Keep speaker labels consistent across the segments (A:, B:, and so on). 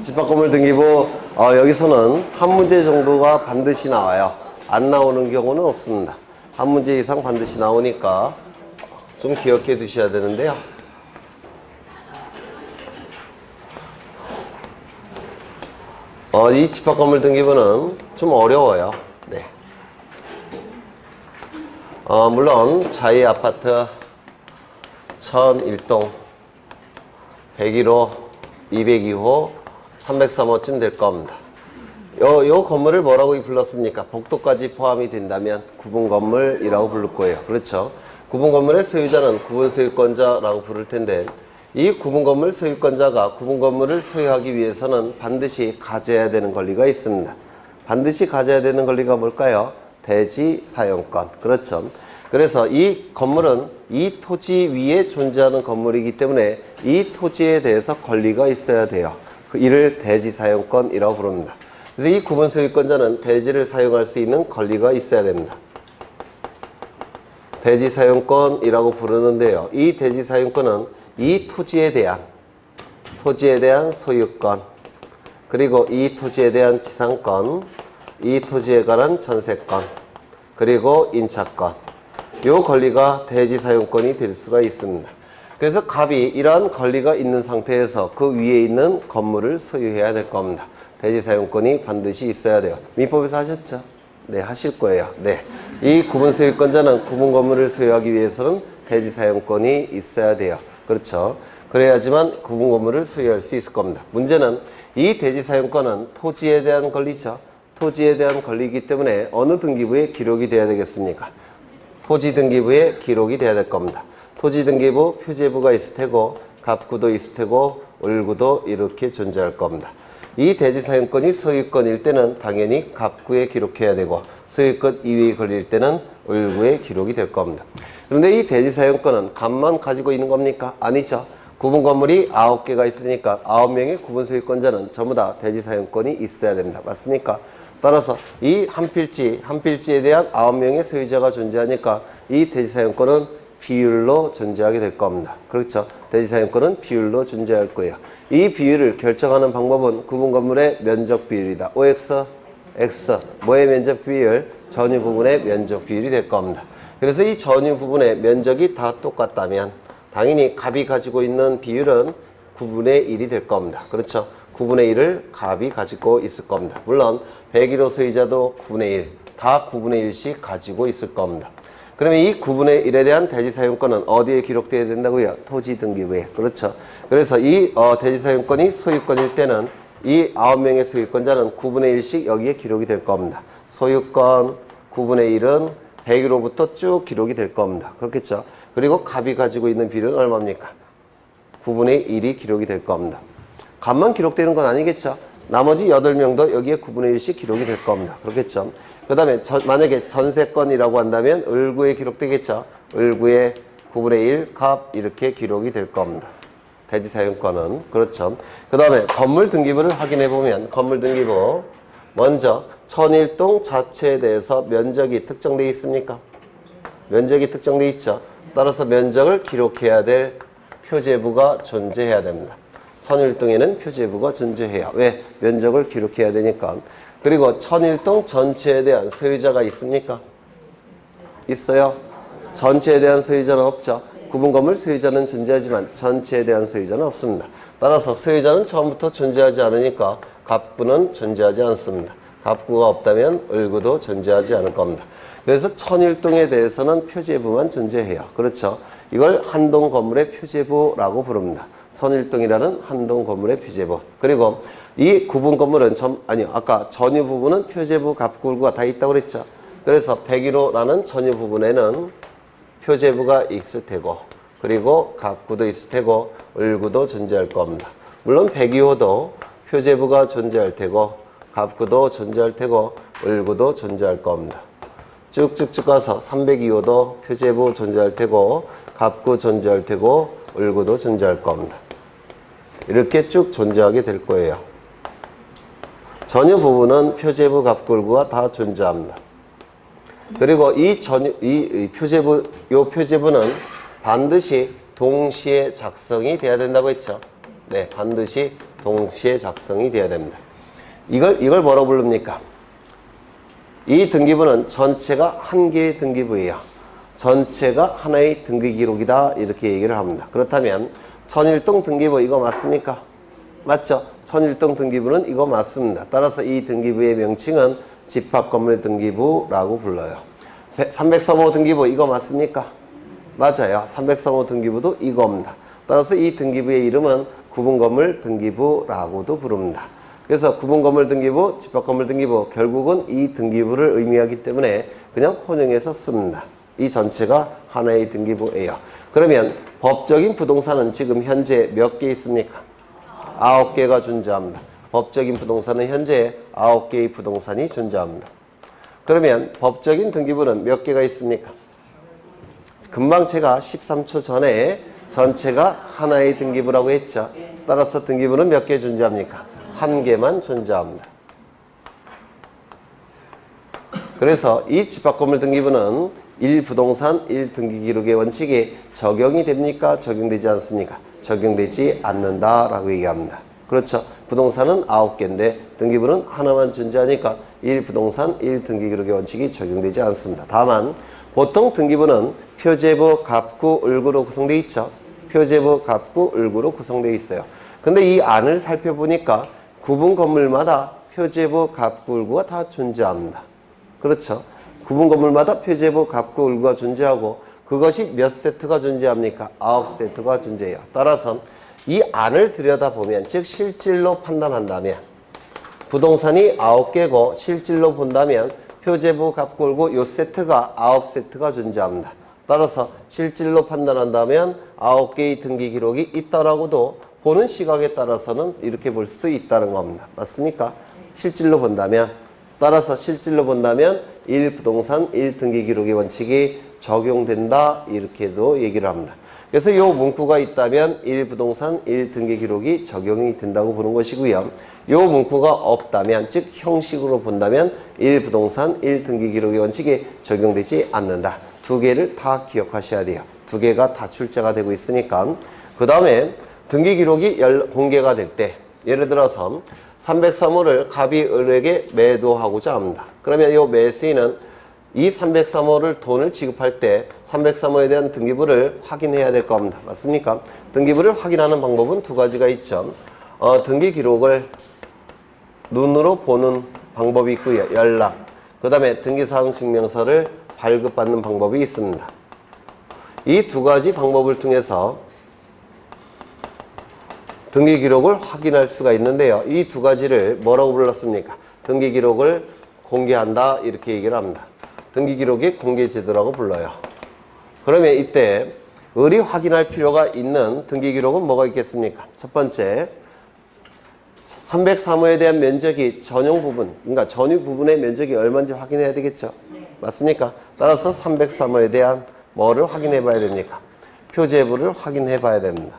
A: 집합건물 등기부 여기서는 한 문제 정도가 반드시 나와요. 안 나오는 경우는 없습니다. 한 문제 이상 반드시 나오니까 좀 기억해 두셔야 되는데요. 이 집합건물 등기부는 좀 어려워요. 네. 물론 자이 아파트 1001동 101호 202호 303호쯤 될 겁니다. 요 건물을 뭐라고 불렀습니까? 복도까지 포함이 된다면 구분건물이라고 부를 거예요. 그렇죠? 구분건물의 소유자는 구분소유권자라고 부를 텐데, 이 구분건물 소유권자가 구분건물을 소유하기 위해서는 반드시 가져야 되는 권리가 있습니다. 반드시 가져야 되는 권리가 뭘까요? 대지 사용권. 그렇죠? 그래서 이 건물은 이 토지 위에 존재하는 건물이기 때문에 이 토지에 대해서 권리가 있어야 돼요. 이를 대지 사용권이라고 부릅니다. 그래서 이 구분 소유권자는 대지를 사용할 수 있는 권리가 있어야 됩니다. 대지 사용권이라고 부르는데요. 이 대지 사용권은 이 토지에 대한 소유권, 그리고 이 토지에 대한 지상권, 이 토지에 관한 전세권, 그리고 임차권, 요 권리가 대지 사용권이 될 수가 있습니다. 그래서 갑이 이러한 권리가 있는 상태에서 그 위에 있는 건물을 소유해야 될 겁니다. 대지 사용권이 반드시 있어야 돼요. 민법에서 하셨죠? 네, 하실 거예요. 네. 이 구분 소유권자는 구분 건물을 소유하기 위해서는 대지 사용권이 있어야 돼요. 그렇죠? 그래야지만 구분 건물을 소유할 수 있을 겁니다. 문제는 이 대지 사용권은 토지에 대한 권리죠. 토지에 대한 권리이기 때문에 어느 등기부에 기록이 돼야 되겠습니까? 토지 등기부에 기록이 돼야 될 겁니다. 토지 등기부 표제부가 있을 테고, 갑구도 있을 테고, 을구도 이렇게 존재할 겁니다. 이 대지 사용권이 소유권일 때는 당연히 갑구에 기록해야 되고, 소유권 이외의 권리일 때는 을구에 기록이 될 겁니다. 그런데 이 대지 사용권은 갑만 가지고 있는 겁니까? 아니죠. 구분 건물이 9개가 있으니까 9명의 구분 소유권자는 전부 다 대지 사용권이 있어야 됩니다. 맞습니까? 따라서 이 한 필지에 대한 9명의 소유자가 존재하니까 이 대지 사용권은 비율로 존재하게 될 겁니다. 그렇죠? 대지 사용권은 비율로 존재할 거예요. 이 비율을 결정하는 방법은 구분 건물의 면적 비율이다. OX, X. 뭐의 면적 비율? 전유 부분의 면적 비율이 될 겁니다. 그래서 이 전유 부분의 면적이 다 똑같다면 당연히 갑이 가지고 있는 비율은 9분의 1이 될 겁니다. 그렇죠? 9분의 1을 갑이 가지고 있을 겁니다. 물론 101호 소유자도 9분의 1, 다 9분의 1씩 가지고 있을 겁니다. 그러면 이 9분의 1에 대한 대지 사용권은 어디에 기록되어야 된다고요? 토지 등기부에. 그렇죠? 그래서 이 대지 사용권이 소유권일 때는 이 9명의 소유권자는 9분의 1씩 여기에 기록이 될 겁니다. 소유권 9분의 1은 101호부터 쭉 기록이 될 겁니다. 그렇겠죠? 그리고 갑이 가지고 있는 비율은 얼마입니까? 9분의 1이 기록이 될 겁니다. 갑만 기록되는 건 아니겠죠? 나머지 8명도 여기에 9분의 1씩 기록이 될 겁니다. 그렇겠죠? 그 다음에 만약에 전세권이라고 한다면 을구에 기록되겠죠? 을구에 9분의 1 갑 이렇게 기록이 될 겁니다. 대지 사용권은. 그렇죠? 그 다음에 건물 등기부를 확인해 보면 건물 등기부 먼저 1001동 자체에 대해서 면적이 특정되어 있습니까? 면적이 특정되어 있죠? 따라서 면적을 기록해야 될 표제부가 존재해야 됩니다. 1001동에는 표제부가 존재해요. 왜? 면적을 기록해야 되니까. 그리고 1001동 전체에 대한 소유자가 있습니까? 있어요? 전체에 대한 소유자는 없죠. 구분 건물 소유자는 존재하지만 전체에 대한 소유자는 없습니다. 따라서 소유자는 처음부터 존재하지 않으니까 갑구는 존재하지 않습니다. 갑구가 없다면 을구도 존재하지 않을 겁니다. 그래서 1001동에 대해서는 표제부만 존재해요. 그렇죠? 이걸 한동 건물의 표제부라고 부릅니다. 1001동이라는 한동 건물의 표제부. 그리고 이 구분 건물은 아까 전유 부분은 표제부, 갑구가 다 있다고 그랬죠. 그래서 101호라는 전유 부분에는 표제부가 있을 테고, 그리고 갑구도 있을 테고, 을구도 존재할 겁니다. 물론 102호도 표제부가 존재할 테고, 갑구도 존재할 테고, 을구도 존재할 겁니다. 쭉쭉쭉 가서 302호도 표제부 존재할 테고, 갑구 존재할 테고, 을구도 존재할 겁니다. 이렇게 쭉 존재하게 될 거예요. 전유 부분은 표제부, 갑구, 을구가 다 존재합니다. 그리고 이 표제부는 반드시 동시에 작성이 돼야 된다고 했죠. 네, 반드시 동시에 작성이 돼야 됩니다. 이걸 뭐라고 부릅니까? 이 등기부는 전체가 한 개의 등기부예요. 전체가 하나의 등기 기록이다 이렇게 얘기를 합니다. 그렇다면 천일동 등기부 이거 맞습니까? 맞죠? 천일동 등기부는 이거 맞습니다. 따라서 이 등기부의 명칭은 집합건물 등기부라고 불러요. 303호 등기부 이거 맞습니까? 맞아요. 303호 등기부도 이겁니다. 따라서 이 등기부의 이름은 구분건물 등기부라고도 부릅니다. 그래서 구분건물 등기부, 집합건물 등기부 결국은 이 등기부를 의미하기 때문에 그냥 혼용해서 씁니다. 이 전체가 하나의 등기부예요. 그러면 법적인 부동산은 지금 현재 몇 개 있습니까? 9개가 존재합니다. 법적인 부동산은 현재 9개의 부동산이 존재합니다. 그러면 법적인 등기부는 몇 개가 있습니까? 금방 제가 13초 전에 전체가 하나의 등기부라고 했죠. 따라서 등기부는 몇 개 존재합니까? 한 개만 존재합니다. 그래서 이 집합건물 등기부는 1부동산 1등기기록의 원칙이 적용이 됩니까? 적용되지 않습니까? 적용되지 않는다라고 얘기합니다. 그렇죠. 부동산은 9개인데 등기부는 하나만 존재하니까 1부동산 1등기기록의 원칙이 적용되지 않습니다. 다만 보통 등기부는 표제부, 갑구, 을구로 구성되어 있죠. 표제부, 갑구, 을구로 구성되어 있어요. 근데 이 안을 살펴보니까 구분 건물마다 표제부, 갑구, 을구가 다 존재합니다. 그렇죠. 구분 건물마다 표제부, 갑구, 을구가 존재하고 그것이 몇 세트가 존재합니까? 9세트가 존재해요. 따라서 이 안을 들여다보면 즉 실질로 판단한다면 부동산이 9개고 실질로 본다면 표제부, 갑구, 을구 요 세트가 9세트가 존재합니다. 따라서 실질로 판단한다면 9개의 등기 기록이 있다라고도 보는 시각에 따라서는 이렇게 볼 수도 있다는 겁니다. 맞습니까? 실질로 본다면 따라서 실질로 본다면 1부동산 1등기 기록의 원칙이 적용된다 이렇게도 얘기를 합니다. 그래서 이 문구가 있다면 1부동산 1등기 기록이 적용이 된다고 보는 것이고요. 이 문구가 없다면 즉 형식으로 본다면 1부동산 1등기 기록의 원칙이 적용되지 않는다. 두 개를 다 기억하셔야 돼요. 두 개가 다 출제가 되고 있으니까. 그 다음에 등기 기록이 공개가 될 때 예를 들어서 303호를 갑이 을에게 매도하고자 합니다. 그러면 이 매수인은 이 303호를 돈을 지급할 때 303호에 대한 등기부를 확인해야 될 겁니다. 맞습니까? 등기부를 확인하는 방법은 두 가지가 있죠. 등기 기록을 눈으로 보는 방법이 있고요. 연락. 그 다음에 등기사항 증명서를 발급받는 방법이 있습니다. 이 두 가지 방법을 통해서 등기 기록을 확인할 수가 있는데요. 이 두 가지를 뭐라고 불렀습니까? 등기 기록을 공개한다 이렇게 얘기를 합니다. 등기 기록이 공개 제도라고 불러요. 그러면 이때 을이 확인할 필요가 있는 등기 기록은 뭐가 있겠습니까? 첫 번째 303호에 대한 면적이 전용 부분, 그러니까 전유 부분의 면적이 얼마인지 확인해야 되겠죠? 맞습니까? 따라서 303호에 대한 뭐를 확인해 봐야 됩니까? 표제부를 확인해 봐야 됩니다.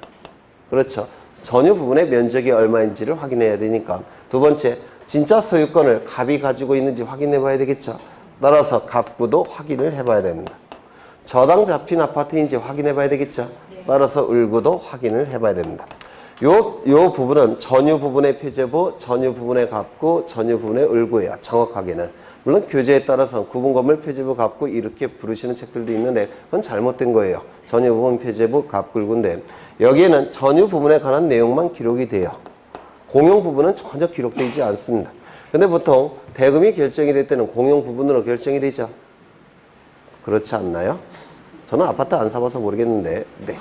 A: 그렇죠. 전유 부분의 면적이 얼마인지를 확인해야 되니까. 두 번째, 진짜 소유권을 갑이 가지고 있는지 확인해 봐야 되겠죠. 따라서 갑구도 확인을 해 봐야 됩니다. 저당 잡힌 아파트인지 확인해 봐야 되겠죠. 따라서 을구도 확인을 해 봐야 됩니다. 요 부분은 전유 부분의 표제부, 전유 부분의 갑구, 전유 부분의 을구예요. 정확하게는. 물론 교재에 따라서 구분건물 표제부, 갑구 이렇게 부르시는 책들도 있는데 그건 잘못된 거예요. 전유 부분 표제부, 갑구, 을구인데 여기에는 전유 부분에 관한 내용만 기록이 돼요. 공용 부분은 전혀 기록되지 않습니다. 근데 보통 대금이 결정이 될 때는 공용 부분으로 결정이 되죠. 그렇지 않나요? 저는 아파트 안 사봐서 모르겠는데 네.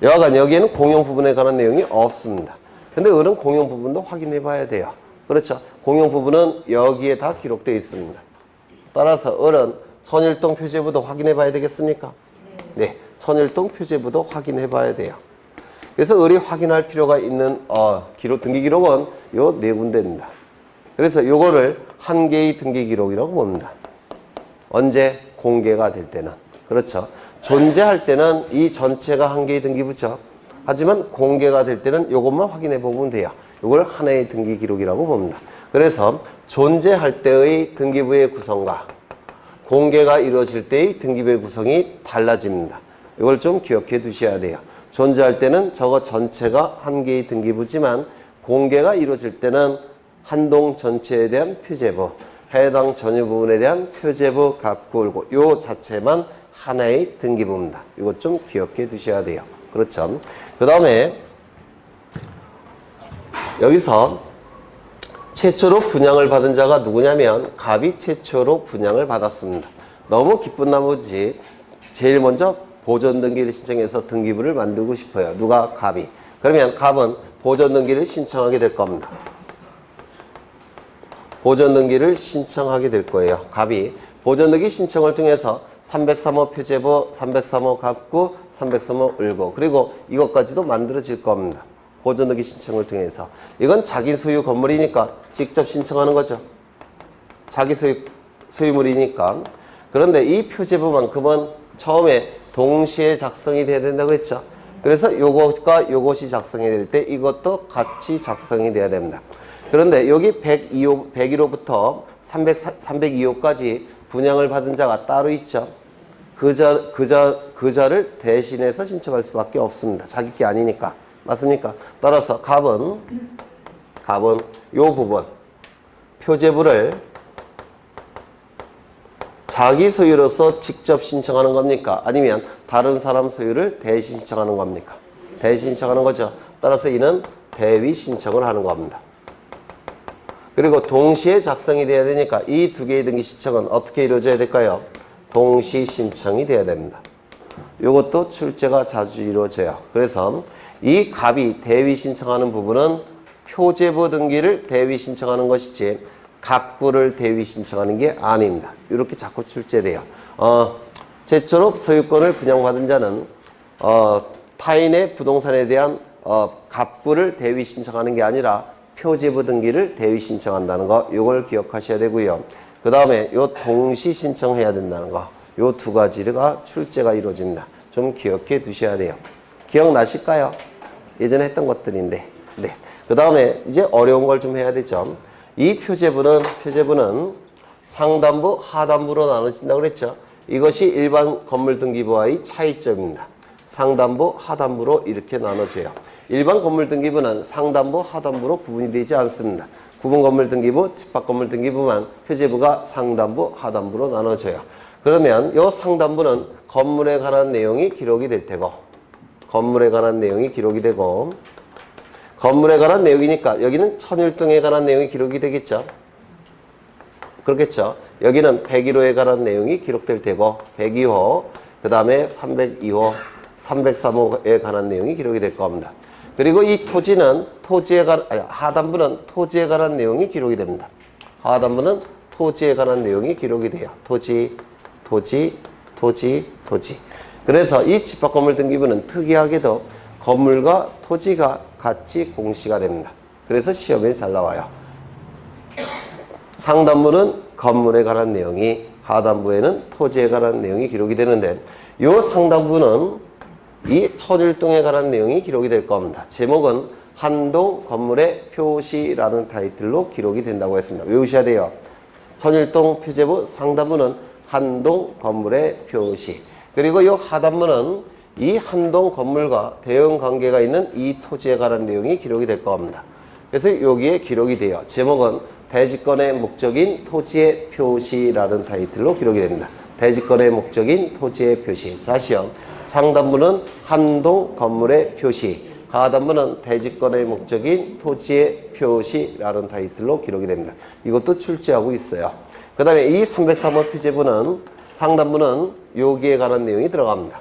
A: 여하간 여기에는 공용 부분에 관한 내용이 없습니다. 근데 을은 공용 부분도 확인해 봐야 돼요. 그렇죠. 공용 부분은 여기에 다 기록되어 있습니다. 따라서 을은 천일동 표제부도 확인해 봐야 되겠습니까? 네. 천일동 표제부도 확인해 봐야 돼요. 그래서 을이 확인할 필요가 있는 등기 기록은 요 네 군데입니다. 그래서 요거를 한 개의 등기 기록이라고 봅니다. 언제? 공개가 될 때는. 그렇죠. 존재할 때는 이 전체가 한 개의 등기부죠. 하지만 공개가 될 때는 요것만 확인해 보면 돼요. 요걸 하나의 등기 기록이라고 봅니다. 그래서 존재할 때의 등기부의 구성과 공개가 이루어질 때의 등기부의 구성이 달라집니다. 이걸 좀 기억해 두셔야 돼요. 존재할 때는 저거 전체가 한 개의 등기부지만 공개가 이루어질 때는 한 동 전체에 대한 표제부, 해당 전유 부분에 대한 표제부 갑구을고 요 자체만 하나의 등기부입니다. 이것 좀 기억해 두셔야 돼요. 그렇죠. 그 다음에 여기서 최초로 분양을 받은 자가 누구냐면 갑이 최초로 분양을 받았습니다. 너무 기쁜 나머지 제일 먼저 보존등기를 신청해서 등기부를 만들고 싶어요. 누가? 갑이. 그러면 갑은 보존등기를 신청하게 될 겁니다. 보존등기를 신청하게 될 거예요. 갑이 보존등기 신청을 통해서 303호 표제부, 303호 갑구, 303호 을고 그리고 이것까지도 만들어질 겁니다. 보존등기 신청을 통해서. 이건 자기 소유 건물이니까 직접 신청하는 거죠. 자기 소유물이니까. 그런데 이 표제부만큼은 처음에 동시에 작성이 돼야 된다고 했죠. 그래서 요것과 요것이 작성이 될 때 이것도 같이 작성이 돼야 됩니다. 그런데 여기 101호부터 302호까지 분양을 받은 자가 따로 있죠. 그 자를 대신해서 신청할 수밖에 없습니다. 자기 게 아니니까. 맞습니까? 따라서 갑은 요 부분 표제부를 자기 소유로서 직접 신청하는 겁니까? 아니면 다른 사람 소유를 대신 신청하는 겁니까? 대신 신청하는 거죠. 따라서 이는 대위 신청을 하는 겁니다. 그리고 동시에 작성이 돼야 되니까 이 두 개의 등기 신청은 어떻게 이루어져야 될까요? 동시 신청이 돼야 됩니다. 이것도 출제가 자주 이루어져요. 그래서 이 갑이 대위 신청하는 부분은 표제부 등기를 대위 신청하는 것이지 갑구를 대위 신청하는 게 아닙니다. 이렇게 자꾸 출제돼요. 최초로 소유권을 분양받은 자는 타인의 부동산에 대한 갑구를 대위 신청하는 게 아니라 표제부 등기를 대위 신청한다는 거, 이걸 기억하셔야 되고요. 그 다음에 요 동시 신청해야 된다는 거, 요 두 가지가 출제가 이루어집니다. 좀 기억해 두셔야 돼요. 기억나실까요? 예전에 했던 것들인데. 네. 그 다음에 이제 어려운 걸 좀 해야 되죠. 이 표제부는 상단부, 하단부로 나눠진다고 그랬죠. 이것이 일반 건물등기부와의 차이점입니다. 상단부, 하단부로 이렇게 나눠져요. 일반 건물등기부는 상단부, 하단부로 구분이 되지 않습니다. 구분건물등기부, 집합건물등기부만 표제부가 상단부, 하단부로 나눠져요. 그러면 이 상단부는 건물에 관한 내용이 기록이 될 테고, 건물에 관한 내용이 기록이 되고, 건물에 관한 내용이니까 여기는 천일동에 관한 내용이 기록이 되겠죠. 그렇겠죠. 여기는 101호에 관한 내용이 기록될 테고 102호, 그 다음에 302호, 303호에 관한 내용이 기록이 될 겁니다. 그리고 이 토지는 하단부는 토지에 관한 내용이 기록이 됩니다. 하단부는 토지에 관한 내용이 기록이 돼요. 토지. 그래서 이 집합건물등기부는 특이하게도 건물과 토지가 같이 공시가 됩니다. 그래서 시험에 잘 나와요. 상단부는 건물에 관한 내용이, 하단부에는 토지에 관한 내용이 기록이 되는데 이 상단부는 이 천일동에 관한 내용이 기록이 될 겁니다. 제목은 한동 건물의 표시라는 타이틀로 기록이 된다고 했습니다. 외우셔야 돼요. 천일동 표제부 상단부는 한동 건물의 표시. 그리고 이 하단부는 이 한동 건물과 대응 관계가 있는 이 토지에 관한 내용이 기록이 될 겁니다. 그래서 여기에 기록이 돼요. 제목은 대지권의 목적인 토지의 표시라는 타이틀로 기록이 됩니다. 대지권의 목적인 토지의 표시. 다시요. 상단부는 한동 건물의 표시, 하단부는 대지권의 목적인 토지의 표시라는 타이틀로 기록이 됩니다. 이것도 출제하고 있어요. 그 다음에 이 303호 표제부는 상단부는 여기에 관한 내용이 들어갑니다.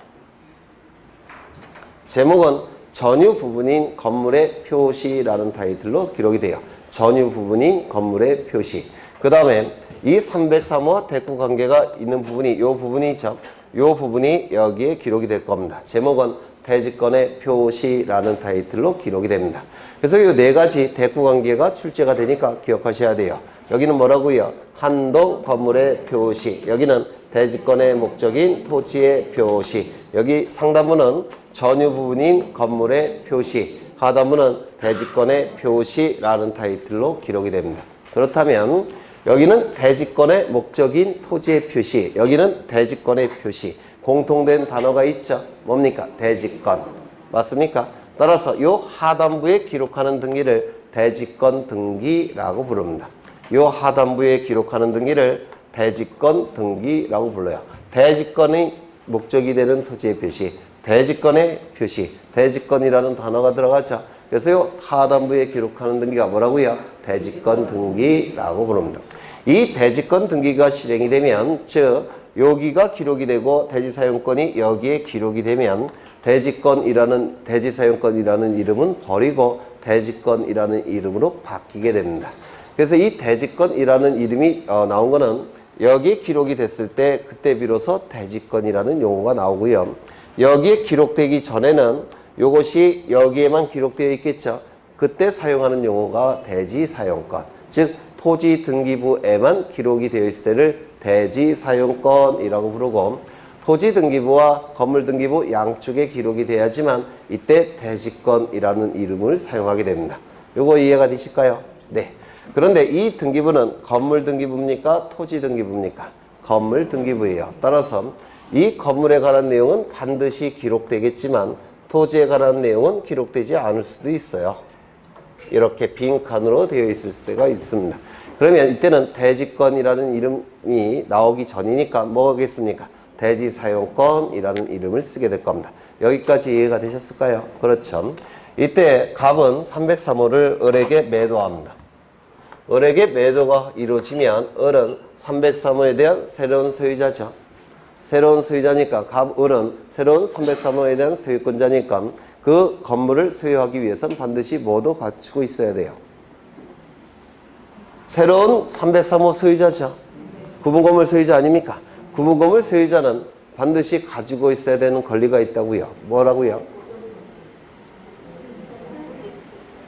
A: 제목은 전유 부분인 건물의 표시라는 타이틀로 기록이 돼요. 전유 부분인 건물의 표시. 그 다음에 이 303호 대구 관계가 있는 부분이 이 부분이죠. 이 부분이 여기에 기록이 될 겁니다. 제목은 대지권의 표시라는 타이틀로 기록이 됩니다. 그래서 이 네 가지 대구 관계가 출제가 되니까 기억하셔야 돼요. 여기는 뭐라고요? 한동 건물의 표시. 여기는 대지권의 목적인 토지의 표시. 여기 상단부는 전유 부분인 건물의 표시. 하단부는 대지권의 표시라는 타이틀로 기록이 됩니다. 그렇다면 여기는 대지권의 목적인 토지의 표시, 여기는 대지권의 표시. 공통된 단어가 있죠. 뭡니까? 대지권. 맞습니까? 따라서 이 하단부에 기록하는 등기를 대지권 등기라고 부릅니다. 요 하단부에 기록하는 등기를 대지권 등기라고 불러요. 대지권의 목적이 되는 토지의 표시, 대지권의 표시, 대지권이라는 단어가 들어가죠. 그래서 요 하단부에 기록하는 등기가 뭐라고요? 대지권 등기라고 부릅니다. 이 대지권 등기가 실행이 되면, 즉 여기가 기록이 되고 대지사용권이 여기에 기록이 되면 대지사용권이라는 이름은 버리고 대지권이라는 이름으로 바뀌게 됩니다. 그래서 이 대지권이라는 이름이 나온 거는 여기에 기록이 됐을 때 그때 비로소 대지권이라는 용어가 나오고요. 여기에 기록되기 전에는 이것이 여기에만 기록되어 있겠죠. 그때 사용하는 용어가 대지사용권, 즉 토지등기부에만 기록이 되어 있을 때를 대지사용권이라고 부르고, 토지등기부와 건물등기부 양쪽에 기록이 돼야지만 이때 대지권이라는 이름을 사용하게 됩니다. 요거 이해가 되실까요? 네. 그런데 이 등기부는 건물등기부입니까? 토지등기부입니까? 건물등기부예요. 따라서 이 건물에 관한 내용은 반드시 기록되겠지만 토지에 관한 내용은 기록되지 않을 수도 있어요. 이렇게 빈칸으로 되어 있을 때가 있습니다. 그러면 이때는 대지권이라는 이름이 나오기 전이니까 뭐겠습니까? 대지사용권이라는 이름을 쓰게 될 겁니다. 여기까지 이해가 되셨을까요? 그렇죠. 이때 갑은 303호를 을에게 매도합니다. 을에게 매도가 이루어지면 을은 303호에 대한 새로운 소유자죠. 새로운 소유자니까 을은 새로운 303호에 대한 소유권자니까 그 건물을 소유하기 위해서는 반드시 뭐도 갖추고 있어야 돼요. 새로운 303호 소유자죠. 구분건물 소유자 아닙니까? 구분건물 소유자는 반드시 가지고 있어야 되는 권리가 있다고요. 뭐라고요?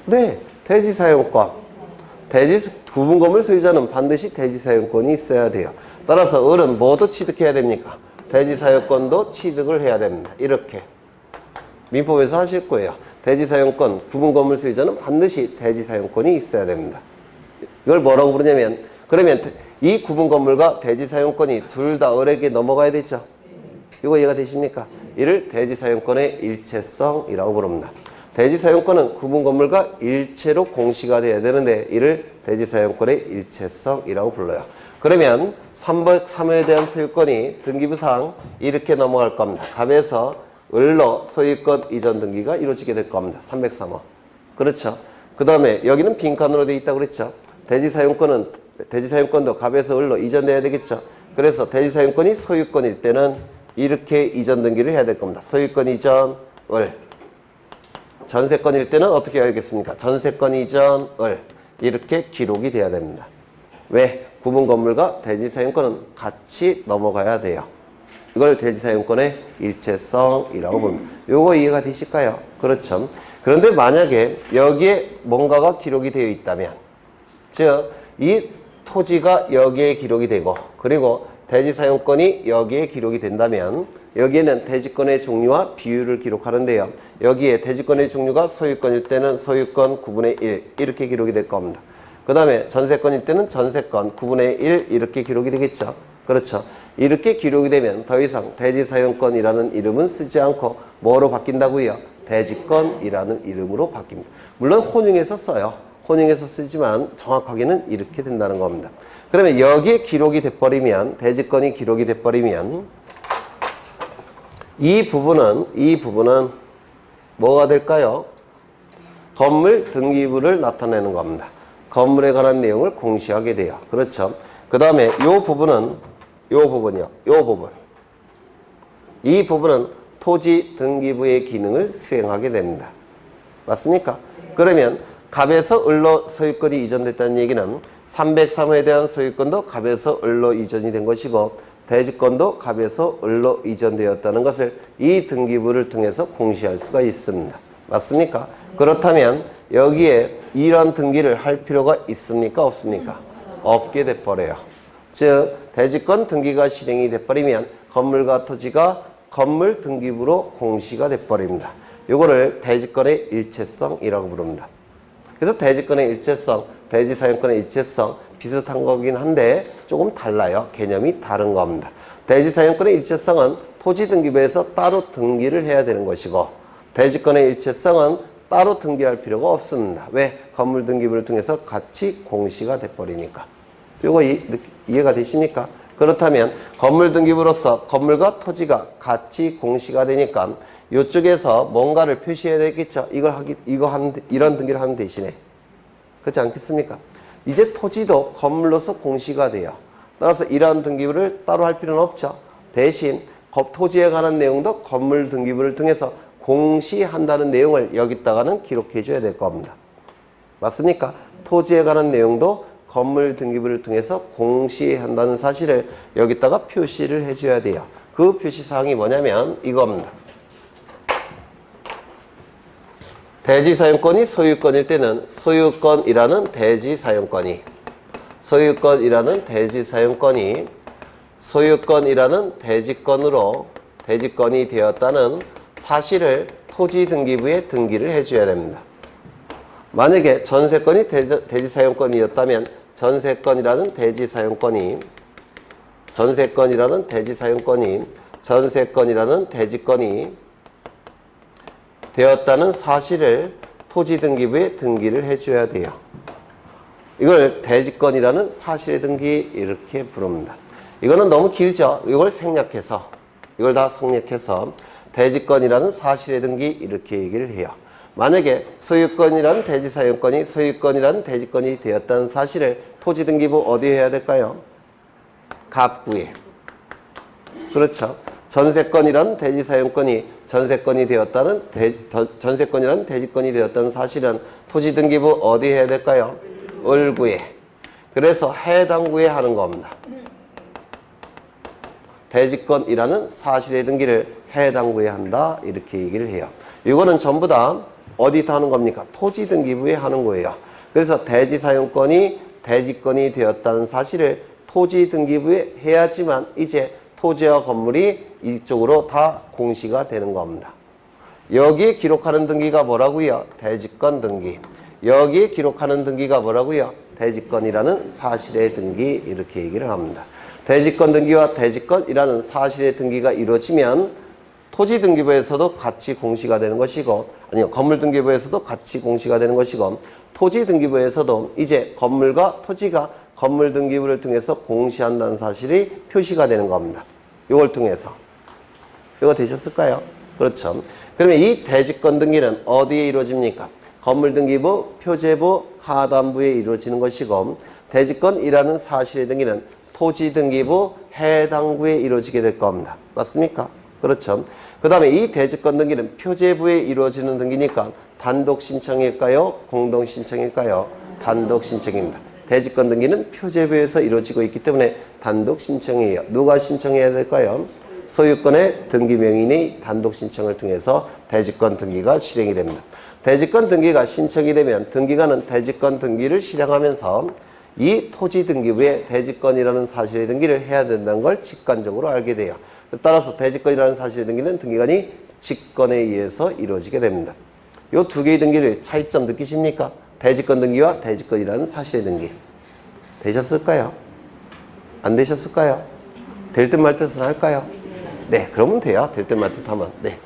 A: 네, 대지사용권. 구분건물 소유자는 반드시 대지사용권이 있어야 돼요. 따라서 을은 뭐도 취득해야 됩니까? 대지사용권도 취득을 해야 됩니다. 이렇게 민법에서 하실 거예요. 대지사용권, 구분건물 소유자는 반드시 대지사용권이 있어야 됩니다. 이걸 뭐라고 부르냐면, 그러면 이 구분건물과 대지사용권이 둘 다 을에게 넘어가야 되죠. 이거 이해가 되십니까? 이를 대지사용권의 일체성이라고 부릅니다. 대지사용권은 구분건물과 일체로 공시가 돼야 되는데 이를 대지사용권의 일체성이라고 불러요. 그러면 303호에 대한 소유권이 등기부상 이렇게 넘어갈 겁니다. 갑에서 을로 소유권 이전 등기가 이루어지게 될 겁니다. 303호. 그렇죠. 그 다음에 여기는 빈칸으로 되어 있다고 그랬죠. 대지사용권도 갑에서 을로 이전돼야 되겠죠. 그래서 대지사용권이 소유권일 때는 이렇게 이전 등기를 해야 될 겁니다. 소유권 이전 을. 전세권일 때는 어떻게 해야겠습니까? 전세권 이전 을. 이렇게 기록이 돼야 됩니다. 왜? 구분건물과 대지사용권은 같이 넘어가야 돼요. 이걸 대지사용권의 일체성이라고 봅니다. 요거 이해가 되실까요? 그렇죠. 그런데 만약에 여기에 뭔가가 기록이 되어 있다면, 즉 이 토지가 여기에 기록이 되고 그리고 대지사용권이 여기에 기록이 된다면 여기에는 대지권의 종류와 비율을 기록하는데요. 여기에 대지권의 종류가 소유권일 때는 소유권 9분의 1 이렇게 기록이 될 겁니다. 그 다음에 전세권일 때는 전세권 9분의 1 이렇게 기록이 되겠죠. 그렇죠. 이렇게 기록이 되면 더 이상 대지사용권이라는 이름은 쓰지 않고 뭐로 바뀐다고요? 대지권이라는 이름으로 바뀝니다. 물론 혼용해서 써요. 혼용해서 쓰지만 정확하게는 이렇게 된다는 겁니다. 그러면 여기에 기록이 돼버리면, 대지권이 기록이 돼버리면 이 부분은 뭐가 될까요? 건물 등기부를 나타내는 겁니다. 건물에 관한 내용을 공시하게 돼요. 그렇죠. 그 다음에 이 부분은 토지 등기부의 기능을 수행하게 됩니다. 맞습니까? 그러면 갑에서 을로 소유권이 이전됐다는 얘기는 303호에 대한 소유권도 갑에서 을로 이전이 된 것이고 대지권도 갑에서 을로 이전되었다는 것을 이 등기부를 통해서 공시할 수가 있습니다. 맞습니까? 그렇다면 여기에 이런 등기를 할 필요가 있습니까? 없습니까? 없게 돼버려요. 즉 대지권 등기가 실행이 돼버리면 건물과 토지가 건물 등기부로 공시가 돼버립니다. 이거를 대지권의 일체성이라고 부릅니다. 그래서 대지권의 일체성, 대지사용권의 일체성 비슷한 거긴 한데 조금 달라요. 개념이 다른 겁니다. 대지사용권의 일체성은 토지등기부에서 따로 등기를 해야 되는 것이고 대지권의 일체성은 따로 등기할 필요가 없습니다. 왜? 건물 등기부를 통해서 같이 공시가 돼버리니까. 이거 이해가 되십니까? 그렇다면 건물 등기부로서 건물과 토지가 같이 공시가 되니까 이쪽에서 뭔가를 표시해야 되겠죠. 이런 등기를 하는 대신에. 그렇지 않겠습니까? 이제 토지도 건물로서 공시가 돼요. 따라서 이러한 등기부를 따로 할 필요는 없죠. 대신 토지에 관한 내용도 건물 등기부를 통해서 공시한다는 내용을 여기다가는 기록해 줘야 될 겁니다. 맞습니까? 토지에 관한 내용도 건물 등기부를 통해서 공시한다는 사실을 여기다가 표시를 해 줘야 돼요. 그 표시사항이 뭐냐면 이겁니다. 대지사용권이 소유권일 때는 소유권이라는 대지사용권이 소유권이라는 대지권으로 대지권이 되었다는 사실을 토지등기부에 등기를 해줘야 됩니다. 만약에 전세권이 대지사용권이었다면 전세권이라는 대지권이 되었다는 사실을 토지등기부에 등기를 해줘야 돼요. 이걸 대지권이라는 사실의 등기 이렇게 부릅니다. 이거는 너무 길죠. 이걸 다 생략해서 대지권이라는 사실의 등기 이렇게 얘기를 해요. 만약에 소유권이라는 대지사용권이 소유권이라는 대지권이 되었다는 사실을 토지등기부 어디에 해야 될까요? 갑구에. 그렇죠. 전세권이라는 대지사용권이 전세권이라는 대지권이 되었다는 사실은 토지등기부 어디에 해야 될까요? 을구에. 그래서 해당 구에 하는 겁니다. 대지권이라는 사실의 등기를 해당 구에 한다 이렇게 얘기를 해요. 이거는 전부 다 어디다 하는 겁니까? 토지등기부에 하는 거예요. 그래서 대지사용권이 대지권이 되었다는 사실을 토지등기부에 해야지만 이제 토지와 건물이 이쪽으로 다 공시가 되는 겁니다. 여기에 기록하는 등기가 뭐라고요? 대지권 등기. 여기에 기록하는 등기가 뭐라고요? 대지권이라는 사실의 등기 이렇게 얘기를 합니다. 대지권 등기와 대지권이라는 사실의 등기가 이루어지면 토지등기부에서도 같이 공시가 되는 것이고, 아니요, 건물등기부에서도 같이 공시가 되는 것이고, 토지등기부에서도 이제 건물과 토지가 건물등기부를 통해서 공시한다는 사실이 표시가 되는 겁니다. 이걸 통해서. 이거 되셨을까요? 그렇죠. 그러면 이 대지권 등기는 어디에 이루어집니까? 건물등기부, 표제부, 하단부에 이루어지는 것이고, 대지권이라는 사실의 등기는 토지등기부 해당부에 이루어지게 될 겁니다. 맞습니까? 그렇죠. 그 다음에 이 대지권 등기는 표제부에 이루어지는 등기니까 단독 신청일까요? 공동 신청일까요? 단독 신청입니다. 대지권 등기는 표제부에서 이루어지고 있기 때문에 단독 신청이에요. 누가 신청해야 될까요? 소유권의 등기명인이 단독 신청을 통해서 대지권 등기가 실행이 됩니다. 대지권 등기가 신청이 되면 등기관은 대지권 등기를 실행하면서 이 토지등기부에 대지권이라는 사실의 등기를 해야 된다는 걸 직관적으로 알게 돼요. 따라서 대지권이라는 사실의 등기는 등기관이 직권에 의해서 이루어지게 됩니다. 이 두 개의 등기를 차이점 느끼십니까? 대지권 등기와 대지권이라는 사실의 등기. 되셨을까요? 안 되셨을까요? 될 듯 말 듯은 할까요? 네, 그러면 돼요. 될 듯 말 듯 하면. 네.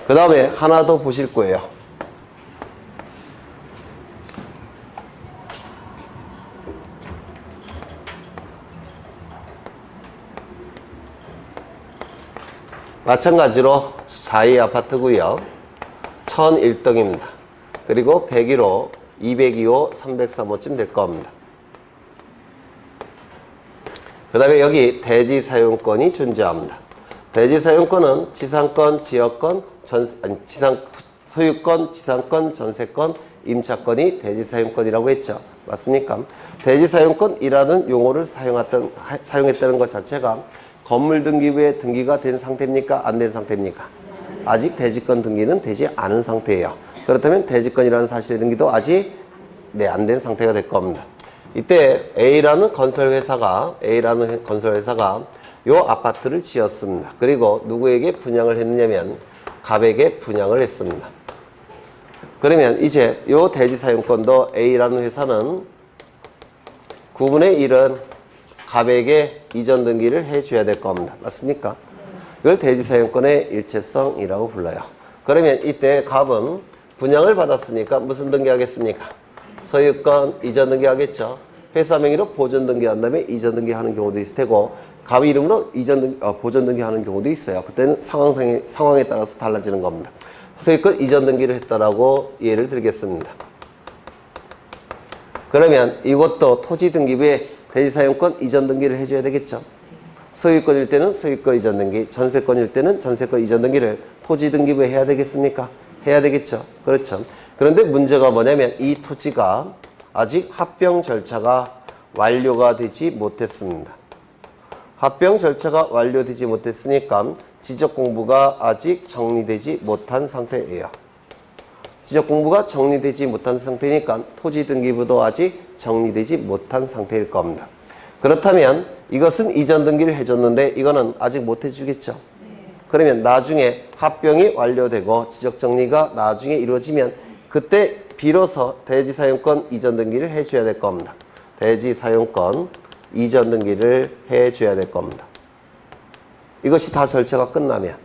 A: 그 다음에 하나 더 보실 거예요. 마찬가지로 4위 아파트고요. 1001동입니다. 그리고 101호, 202호, 303호쯤 될 겁니다. 그 다음에 여기 대지사용권이 존재합니다. 대지사용권은 지상권, 지역권, 소유권, 지상권, 전세권, 임차권이 대지사용권이라고 했죠. 맞습니까? 대지사용권이라는 용어를 사용했다는 것 자체가 건물등기부에 등기가 된 상태입니까? 안 된 상태입니까? 아직 대지권 등기는 되지 않은 상태예요. 그렇다면 대지권이라는 사실의 등기도 아직 안 된 상태가 될 겁니다. 이때 A라는 건설회사가 이 아파트를 지었습니다. 그리고 누구에게 분양을 했느냐면 갑에게 분양을 했습니다. 그러면 이제 이 대지사용권도 A라는 회사는 9분의 1은 갑에게 이전 등기를 해줘야 될 겁니다. 맞습니까? 이걸 대지사용권의 일체성이라고 불러요. 그러면 이때 갑은 분양을 받았으니까 무슨 등기 하겠습니까? 소유권 이전 등기 하겠죠. 회사 명의로 보존 등기 한 다음에 이전 등기 하는 경우도 있을 테고 갑 이름으로 보존 등기 하는 경우도 있어요. 그때는 상황에 따라서 달라지는 겁니다. 소유권 이전 등기를 했다라고 예를 들겠습니다. 그러면 이것도 토지 등기부에 대지사용권 이전 등기를 해줘야 되겠죠. 소유권일 때는 소유권 이전 등기, 전세권일 때는 전세권 이전 등기를 토지 등기부에 해야 되겠습니까? 해야 되겠죠. 그렇죠. 그런데 문제가 뭐냐면 이 토지가 아직 합병 절차가 완료가 되지 못했습니다. 합병 절차가 완료되지 못했으니까 지적 공부가 아직 정리되지 못한 상태예요. 지적 공부가 정리되지 못한 상태니까 토지 등기부도 아직 정리되지 못한 상태일 겁니다. 그렇다면 이것은 이전 등기를 해줬는데 이거는 아직 못 해주겠죠. 그러면 나중에 합병이 완료되고 지적 정리가 나중에 이루어지면 그때 비로소 대지사용권 이전 등기를 해줘야 될 겁니다. 대지사용권 이전 등기를 해줘야 될 겁니다. 이것이 다 절차가 끝나면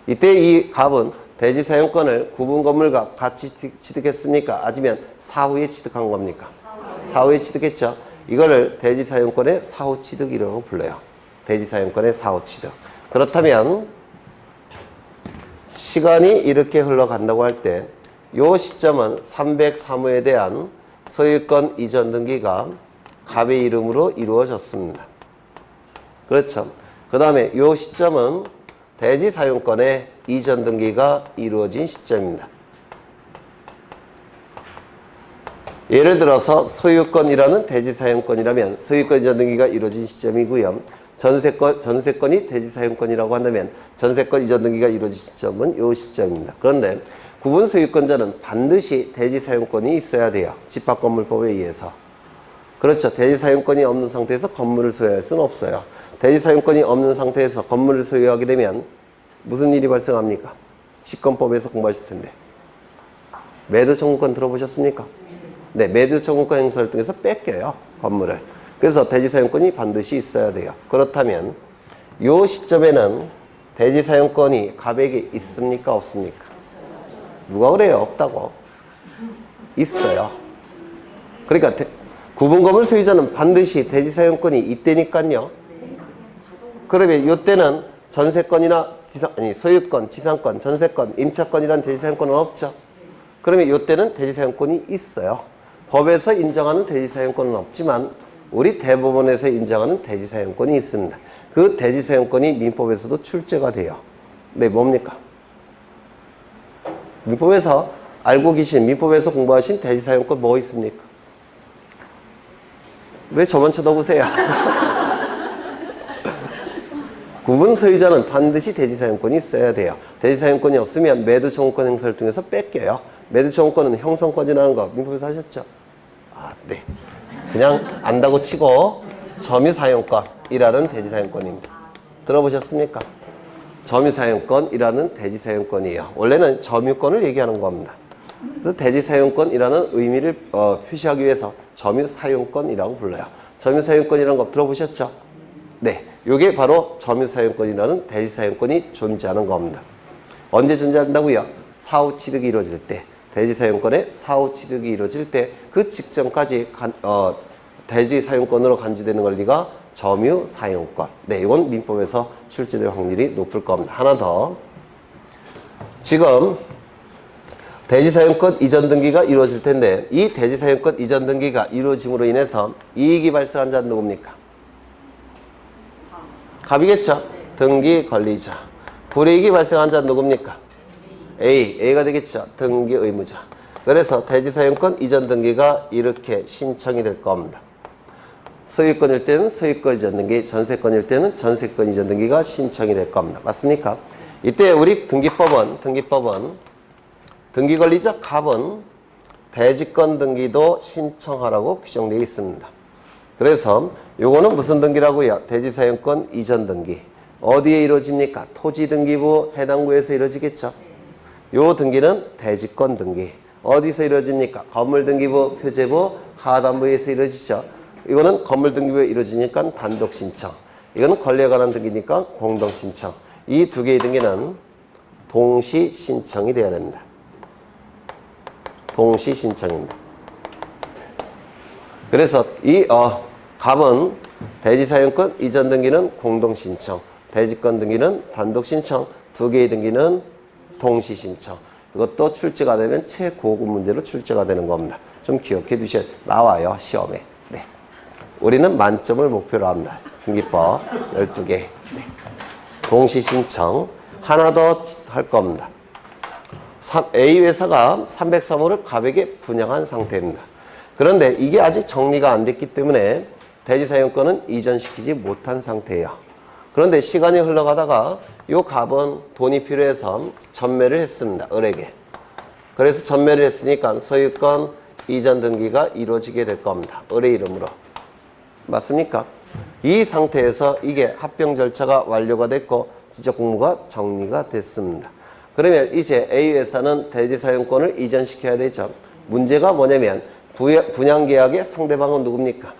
A: 이때 이 갑은 대지사용권을 구분 건물과 같이 취득했습니까? 아니면 사후에 취득한 겁니까? 사후에 취득했죠. 이거를 대지사용권의 사후 취득이라고 불러요. 대지사용권의 사후 취득. 그렇다면 시간이 이렇게 흘러간다고 할 때 이 시점은 303호에 대한 소유권 이전 등기가 갑의 이름으로 이루어졌습니다. 그렇죠. 그 다음에 이 시점은 대지사용권의 이전 등기가 이루어진 시점입니다. 예를 들어서 소유권이라는 대지사용권이라면 소유권 이전 등기가 이루어진 시점이고요. 전세권이 대지사용권이라고 한다면 전세권 이전 등기가 이루어진 시점은 이 시점입니다. 그런데 구분 소유권자는 반드시 대지사용권이 있어야 돼요. 집합건물법에 의해서. 그렇죠. 대지사용권이 없는 상태에서 건물을 소유할 수는 없어요. 대지사용권이 없는 상태에서 건물을 소유하게 되면 무슨 일이 발생합니까? 집권법에서 공부하실 텐데. 매도청구권 들어보셨습니까? 네, 매도청구권 행사를 통해서 뺏겨요. 건물을. 그래서 대지사용권이 반드시 있어야 돼요. 그렇다면 이 시점에는 대지사용권이 갑에게 있습니까? 없습니까? 누가 그래요? 없다고. 있어요. 그러니까 구분건물 소유자는 반드시 대지사용권이 있다니까요. 그러면 이때는 전세권이나 소유권, 지상권, 전세권, 임차권이란 대지사용권은 없죠. 그러면 이때는 대지사용권이 있어요. 법에서 인정하는 대지사용권은 없지만 우리 대법원에서 인정하는 대지사용권이 있습니다. 그 대지사용권이 민법에서도 출제가 돼요. 네, 뭡니까? 민법에서 알고 계신, 민법에서 공부하신 대지사용권 뭐 있습니까? 왜 저만 쳐다보세요? 구분 소유자는 반드시 대지사용권이 있어야 돼요. 대지사용권이 없으면 매도청구권 행사를 통해서 뺏겨요. 매도청구권은 형성권이라는 거 민법에서 하셨죠? 아, 네. 그냥 안다고 치고 점유사용권이라는 대지사용권입니다. 들어보셨습니까? 점유사용권이라는 대지사용권이에요. 원래는 점유권을 얘기하는 겁니다. 그래서 대지사용권이라는 의미를 표시하기 위해서 점유사용권이라고 불러요. 점유사용권이라는 거 들어보셨죠? 네. 이게 바로 점유사용권이라는 대지사용권이 존재하는 겁니다. 언제 존재한다고요? 사후 취득이 이루어질 때. 대지사용권의 사후 취득이 이루어질 때 그 직전까지 대지사용권으로 간주되는 권리가 점유사용권. 네, 이건 민법에서 출제될 확률이 높을 겁니다. 하나 더. 지금 대지사용권 이전 등기가 이루어질 텐데 이 대지사용권 이전 등기가 이루어짐으로 인해서 이익이 발생한 자는 누굽니까? 갑이겠죠? 등기 권리자. 불이익이 발생한 자는 누굽니까? A가 되겠죠? 등기 의무자. 그래서 대지사용권 이전 등기가 이렇게 신청이 될 겁니다. 소유권일 때는 소유권 이전 등기, 전세권일 때는 전세권 이전 등기가 신청이 될 겁니다. 맞습니까? 이때 우리 등기법은 등기 권리자 갑은 대지권 등기도 신청하라고 규정되어 있습니다. 그래서 요거는 무슨 등기라고요? 대지사용권 이전 등기. 어디에 이루어집니까? 토지등기부 해당구에서 이루어지겠죠? 요 등기는 대지권 등기. 어디서 이루어집니까? 건물등기부, 표제부, 하단부에서 이루어지죠? 이거는 건물등기부에 이루어지니까 단독신청. 이거는 권리에 관한 등기니까 공동신청. 이 두 개의 등기는 동시 신청이 돼야 됩니다. 동시 신청입니다. 그래서 이 갑은 대지사용권 이전 등기는 공동 신청, 대지권 등기는 단독 신청, 두 개의 등기는 동시 신청. 이것도 출제가 되면 최고급 문제로 출제가 되는 겁니다. 좀 기억해 두셔야 나와요, 시험에. 네. 우리는 만점을 목표로 합니다. 등기법 12개. 네. 동시 신청. 하나 더 할 겁니다. A 회사가 303호를 갑에게 분양한 상태입니다. 그런데 이게 아직 정리가 안 됐기 때문에 대지사용권은 이전시키지 못한 상태예요. 그런데 시간이 흘러가다가 이 갑은 돈이 필요해서 전매를 했습니다. 을에게. 그래서 전매를 했으니까 소유권 이전 등기가 이루어지게 될 겁니다. 을의 이름으로. 맞습니까? 이 상태에서 이게 합병 절차가 완료가 됐고 지적 공모가 정리가 됐습니다. 그러면 이제 A 회사는 대지사용권을 이전시켜야 되죠. 문제가 뭐냐면 분양계약의 상대방은 누굽니까?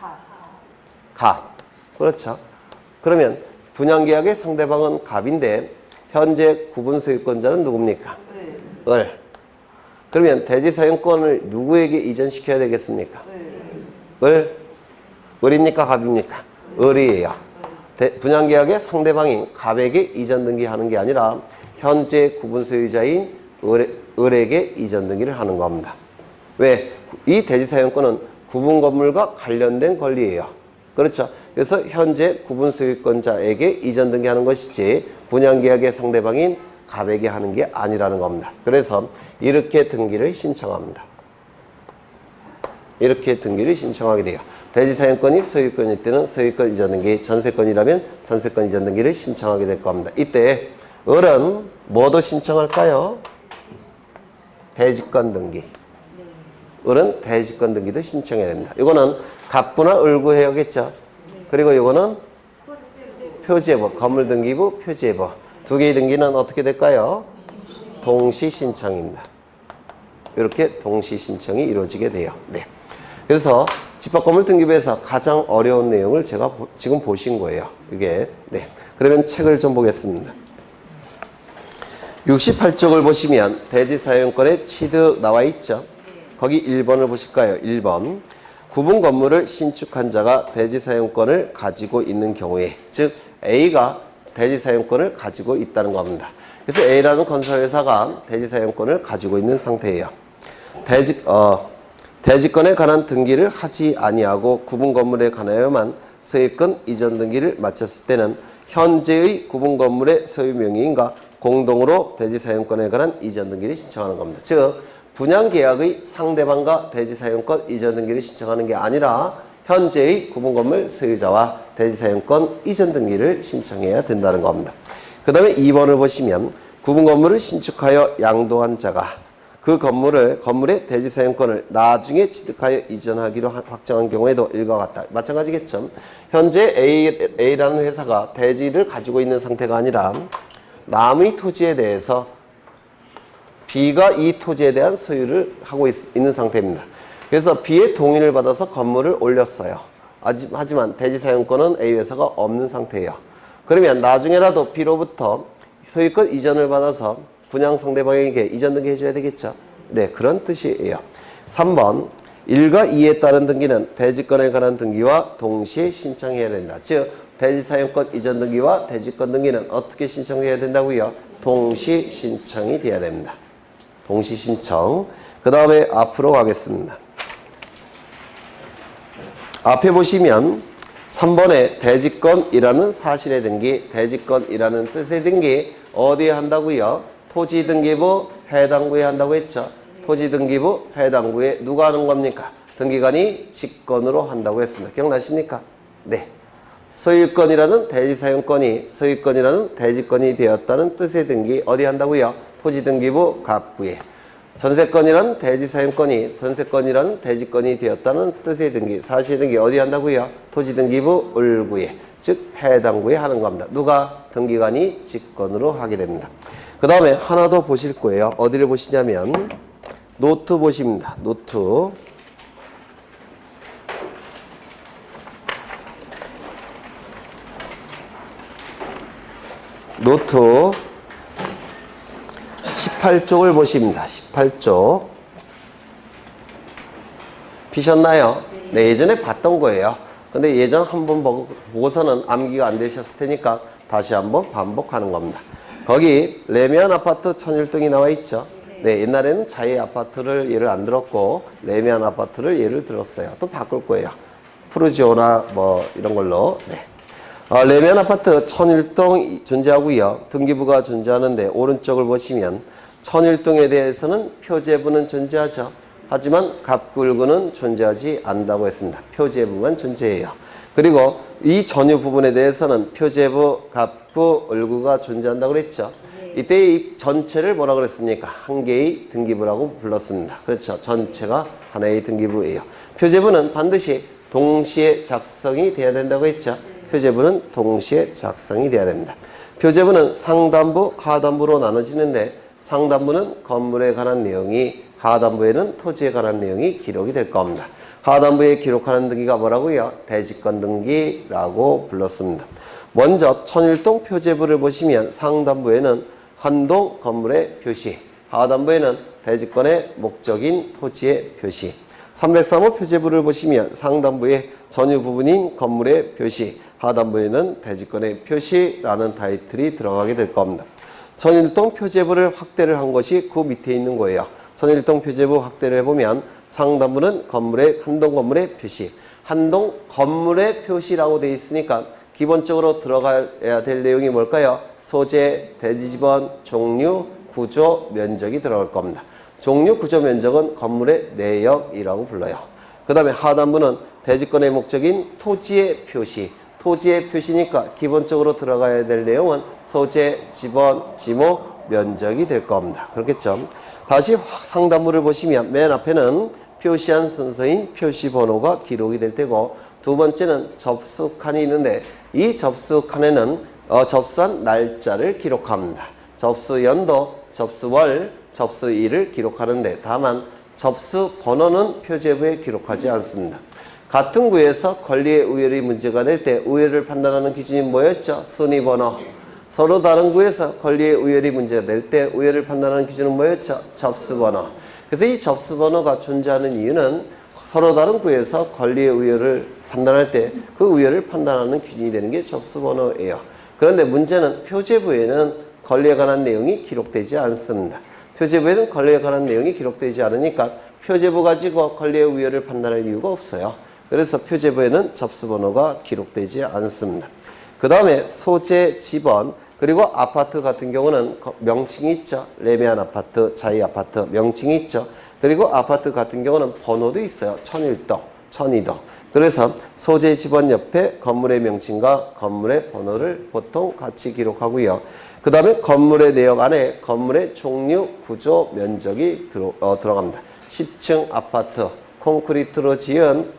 A: 갑. 그렇죠. 그러면 분양계약의 상대방은 갑인데 현재 구분소유권자는 누굽니까? 을. 그러면 대지사용권을 누구에게 이전시켜야 되겠습니까? 을입니까? 갑입니까? 을이에요. 분양계약의 상대방인 갑에게 이전 등기하는 게 아니라 현재 구분소유자인 을에게 이전 등기를 하는 겁니다. 왜? 이 대지사용권은 구분건물과 관련된 권리예요. 그렇죠? 그래서 현재 구분소유권자에게 이전 등기하는 것이지 분양계약의 상대방인 갑에게 하는 게 아니라는 겁니다. 그래서 이렇게 등기를 신청합니다. 이렇게 등기를 신청하게 돼요. 대지사용권이 소유권일 때는 소유권 이전 등기, 전세권이라면 전세권 이전 등기를 신청하게 될 겁니다. 이때 을은 뭐도 신청할까요? 대지권 등기. 을은 대지권 등기도 신청해야 됩니다. 이거는 갑구나 을구 해야겠죠. 그리고 이거는 표지예보, 건물등기부, 표지예보. 두 개의 등기는 어떻게 될까요? 동시 신청입니다. 이렇게 동시 신청이 이루어지게 돼요. 네. 그래서 집합건물등기부에서 가장 어려운 내용을 제가 지금 보신 거예요. 이게. 네. 그러면 책을 좀 보겠습니다. 68쪽을 보시면 대지사용권의 취득 나와 있죠. 거기 1번을 보실까요? 1번. 구분 건물을 신축한 자가 대지사용권을 가지고 있는 경우에, 즉 A가 대지사용권을 가지고 있다는 겁니다. 그래서 A라는 건설회사가 대지사용권을 가지고 있는 상태예요. 대지권에 관한 등기를 하지 아니하고 구분 건물에 관하여만 소유권 이전 등기를 마쳤을 때는 현재의 구분 건물의 소유 명의인과 공동으로 대지사용권에 관한 이전 등기를 신청하는 겁니다. 즉 분양계약의 상대방과 대지사용권 이전 등기를 신청하는 게 아니라 현재의 구분건물 소유자와 대지사용권 이전 등기를 신청해야 된다는 겁니다. 그 다음에 2번을 보시면 구분건물을 신축하여 양도한 자가 그 건물의 대지사용권을 나중에 취득하여 이전하기로 확정한 경우에도 일과 같다. 마찬가지겠죠. 현재 A라는 회사가 대지를 가지고 있는 상태가 아니라 남의 토지에 대해서 B가 이 토지에 대한 소유를 하고 있는 상태입니다. 그래서 B의 동의를 받아서 건물을 올렸어요. 하지만 대지사용권은 A 회사가 없는 상태예요. 그러면 나중에라도 B로부터 소유권 이전을 받아서 분양 상대방에게 이전 등기 해줘야 되겠죠. 네, 그런 뜻이에요. 3번 1과 2에 따른 등기는 대지권에 관한 등기와 동시에 신청해야 된다. 즉 대지사용권 이전 등기와 대지권 등기는 어떻게 신청해야 된다고요? 동시 신청이 돼야 됩니다. 동시 신청. 그 다음에 앞으로 가겠습니다. 앞에 보시면 3번에 대지권이라는 사실의 등기, 대지권이라는 뜻의 등기 어디에 한다고요? 토지등기부 해당구에 한다고 했죠. 토지등기부 해당구에 누가 하는 겁니까? 등기관이 직권으로 한다고 했습니다. 기억나십니까? 네. 소유권이라는 대지사용권이 소유권이라는 대지권이 되었다는 뜻의 등기 어디 한다고요? 토지등기부 갑구에. 전세권이라는 대지사용권이 전세권이라는 대지권이 되었다는 뜻의 등기, 사실의 등기 어디 한다고요? 토지등기부 을구에, 즉 해당구에 하는 겁니다. 누가? 등기관이 직권으로 하게 됩니다. 그 다음에 하나 더 보실 거예요. 어디를 보시냐면 노트 보십니다. 노트. 노트 18쪽을 보십니다. 18쪽. 피셨나요? 네, 예전에 봤던 거예요. 근데 예전 한번 보고서는 암기가 안 되셨을 테니까 다시 한번 반복하는 겁니다. 거기 레미안 아파트 천일동이 나와 있죠. 네, 옛날에는 자이 아파트를 예를 안 들었고 레미안 아파트를 예를 들었어요. 또 바꿀 거예요. 푸르지오나 뭐 이런 걸로. 네. 레미안 아파트 천일동 존재하고요. 등기부가 존재하는데 오른쪽을 보시면 천일동에 대해서는 표제부는 존재하죠. 하지만 갑구을구는 존재하지 않는다고 했습니다. 표제부만 존재해요. 그리고 이 전유 부분에 대해서는 표제부, 갑구, 을구가 존재한다고 그랬죠. 이때 이 전체를 뭐라 그랬습니까? 한 개의 등기부라고 불렀습니다. 그렇죠. 전체가 하나의 등기부예요. 표제부는 반드시 동시에 작성이 돼야 된다고 했죠. 표제부는 동시에 작성이 돼야 됩니다. 표제부는 상단부, 하단부로 나눠지는데 상단부는 건물에 관한 내용이, 하단부에는 토지에 관한 내용이 기록이 될 겁니다. 하단부에 기록하는 등기가 뭐라고요? 대지권 등기라고 불렀습니다. 먼저 천일동 표제부를 보시면 상단부에는 한동 건물의 표시, 하단부에는 대지권의 목적인 토지의 표시. 303호 표제부를 보시면 상단부에 전유 부분인 건물의 표시, 하단부에는 대지권의 표시라는 타이틀이 들어가게 될 겁니다. 천일동 표제부를 확대를 한 것이 그 밑에 있는 거예요. 천일동 표제부 확대를 해보면 상단부는 건물의, 한동 건물의 표시, 한동 건물의 표시라고 되어 있으니까 기본적으로 들어가야 될 내용이 뭘까요? 소재, 대지지번, 종류, 구조, 면적이 들어갈 겁니다. 종류, 구조, 면적은 건물의 내역이라고 불러요. 그 다음에 하단부는 대지권의 목적인 토지의 표시, 토지의 표시니까 기본적으로 들어가야 될 내용은 소재, 지번, 지목, 면적이 될 겁니다. 그렇겠죠? 다시 상단부를 보시면 맨 앞에는 표시한 순서인 표시번호가 기록이 될 테고 두 번째는 접수칸이 있는데 이 접수칸에는 접수한 날짜를 기록합니다. 접수연도, 접수월, 접수일을 기록하는데 다만 접수번호는 표제부에 기록하지 않습니다. 같은 구에서 권리의 우열이 문제가 될 때 우열을 판단하는 기준이 뭐였죠? 순위번호. 서로 다른 구에서 권리의 우열이 문제가 될 때 우열을 판단하는 기준은 뭐였죠? 접수번호. 그래서 이 접수번호가 존재하는 이유는 서로 다른 구에서 권리의 우열을 판단할 때 그 우열을 판단하는 기준이 되는 게 접수번호예요. 그런데 문제는 표제부에는 권리에 관한 내용이 기록되지 않습니다. 표제부에는 권리에 관한 내용이 기록되지 않으니까 표제부 가지고 권리의 우열을 판단할 이유가 없어요. 그래서 표제부에는 접수번호가 기록되지 않습니다. 그 다음에 소재, 지번, 그리고 아파트 같은 경우는 명칭이 있죠. 레미안 아파트, 자이 아파트 명칭이 있죠. 그리고 아파트 같은 경우는 번호도 있어요. 천일동, 천이동. 그래서 소재, 지번 옆에 건물의 명칭과 건물의 번호를 보통 같이 기록하고요. 그 다음에 건물의 내역 안에 건물의 종류, 구조, 면적이 들어갑니다. 10층 아파트, 콘크리트로 지은